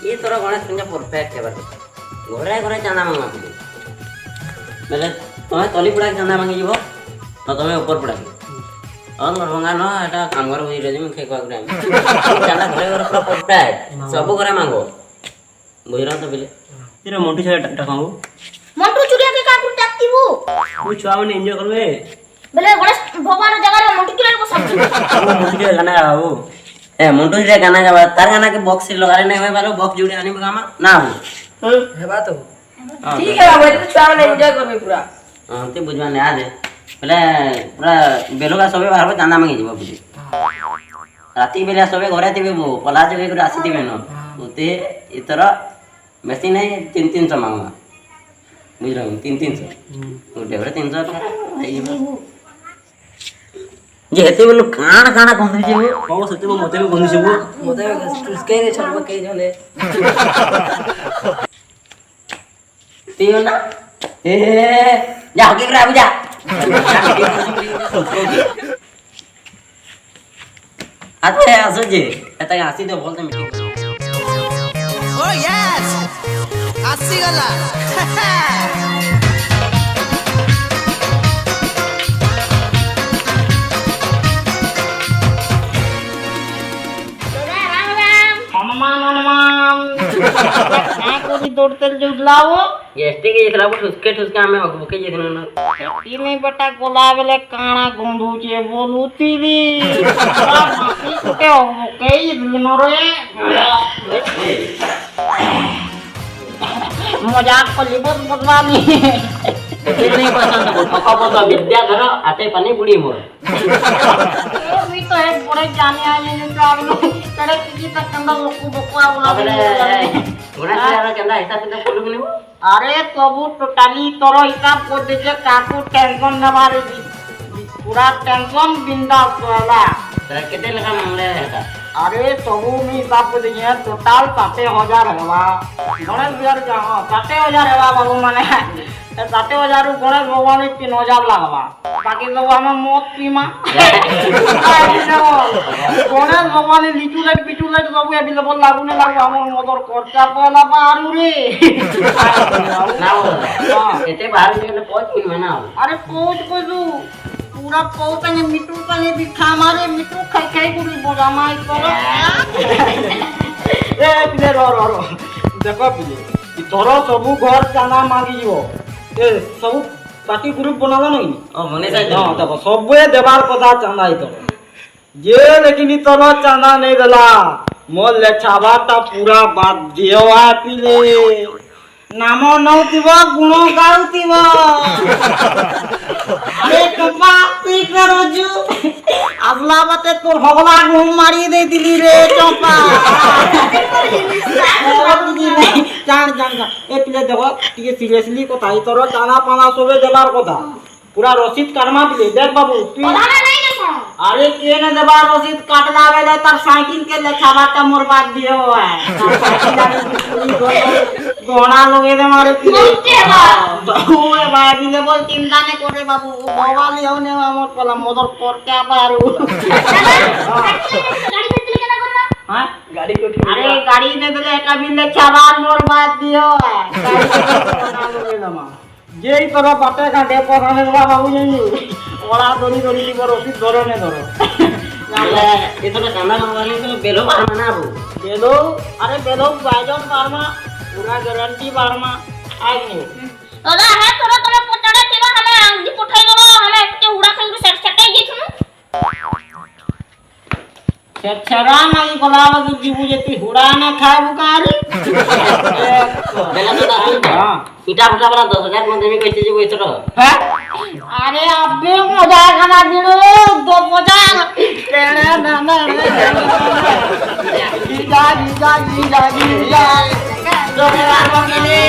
ये तोरा गणेश पूजा परफेक्ट है बात घरे घरे चांदा मांगा पड़े बेले तुम्हें तली पड़ा चांदा मांगी जीवो तो तुम्हें ऊपर पड़ा और दरभंगा न एटा कामगर होई रे में खेकवा टाइम चांदा घरे घरे पूरा परफेक्ट सब घरे मांगो बुझरा तो बेले तेरा मोटी छे टाकाऊ मंटू चुरिया के काकू टाकतीबू वो छुआ में एंजॉय करबे बेले गणेश भगवान जगह रे मंटू चुरिया को सब वो मोटी छे गाना गाओ ए मंटू रे गाना गावा तार गाना के बॉक्स लगा रे नहीं होय बालो बॉक्स जुड़े आनी गामा ना हो हे बात हो ठीक है बाबू तो छुआ में एंजॉय करबे पूरा हां ते बुझवा ने आ दे पहले पूरा बेलोगा सबे बाहर चांदा मांगी जीवो बुझी राती बेला सबे घरे थिबे बो पला जगे करे आसी थिबे न उते इतर बेसी नहीं 300 मांगा बुझ रहा हूं 300 तो डेवरे 300 जे हेते बोलो काण काण गंधी जे बाबू सत्य में मोते में गंदी से वो मोते उसके रे छड़बा के जले तियो ना ए जा होके रे बुझा आते आसो जे एता आसी दे बोलते मीटिंग ओ यस आसी गला दौड़ते जुड़लाओ गेस्टी के इतला ठुसके ठुसके हमें भूखे जे न ई नहीं बेटा गोला बेले काणा गंधु जे बोलुती दी माटी के हो के दिनो रे मजाक को लिबत बदवानी नहीं पसंद को पका पका विद्या घर आटे पानी बुड़ी मोर मी तो एक बड़े जाने आए हैं तो आगनो करे किसी तक कंदा लोकु बकवा अबे बोला गुणा से केंदा हिसाब से बोलू कि अरे तबु टोटली तोरो हिसाब को दे जे काकू टेंशन न मारे पूरा टेंशन बिंदास वाला तेरा केते लगा मांगले है अरे तबु में हिसाब को दे जे टोटल 70,000 हैवा गणेश बिहार जा 70,000 हैवा बाबू माने 70,000 गणेश भगवान 3,000 लागवा बाकी सब हमें मौत पीमा गणेश भगवान लिचू लाइट पिचू लाइट सब अवेलेबल लागू ने लागू हमर मदर खर्चा पहला बारू रे ना हो केते बाहर निकले पहुंच की मना अरे पहुंच को तू पूरा पहुंच ने मिट्टू पानी बिठा मारे मिट्टू खाई खाई गुड़ी बोला माई करो ए पिले रो देखो पिले तोरो सबु घर चाना मांगी जीवो ए सब पार्टी ग्रुप बनाला नहीं ओ मने साइड हां देखो सबे देवार कथा चांदा ही तो जे लेकिन तोरो चांदा नहीं देला मोल ले छाबाटा पूरा बात दियोवा पिले नाम नौतिबो गुण गाउतिबो अरे कपा पी करजु अगला बाते तोर हगला घूम मारी दे दिली रे चंपा जान जान जान ए पिले देखो टिके सीरियसली कथा ई तोर चाना पाना सबे देबार कथा पूरा रसीद काटमा पिले देख बाबू तू अरे केने देबार रसीद काटला बेले तार साइकिल के लेखा बाटा मोर बात दियो है गोना लोगे दे मारे पिले ओए भाई पिले बोल चिंता ने करे बाबू बवाली होने हमर पला मदर पर क्या बारू हां गाड़ी को अरे गाड़ी ने देले एटा बिले छाबार मोर बात दियो है गोना लोगे दमा जेई तोरा बाटे का डेपो खाने देबा बाबू यही ओला दोनी दोनी ली बरो सी धरो ने धरो ये तो चांदा मांगवाने तो बेलो बार मना आबू बेलो अरे बेलो बाजन बारमा पूरा गारंटी बारमा आइ नहीं तोरा है तोरा तोरा पटड़ा केला हमें आंधी पठाई गलो हमें के उड़ा खाई सेट सेटाई गेथनु छेरा नहीं गलावा की जीवु जेती हुड़ा ना खाबू कारी बेला तो हां ईटा फटा वाला 10,000 में देमी कहते जे इतरो है अरे अबे मजा खाना दिलो 2,000 तेरे नाना जी जा जो बार बंगले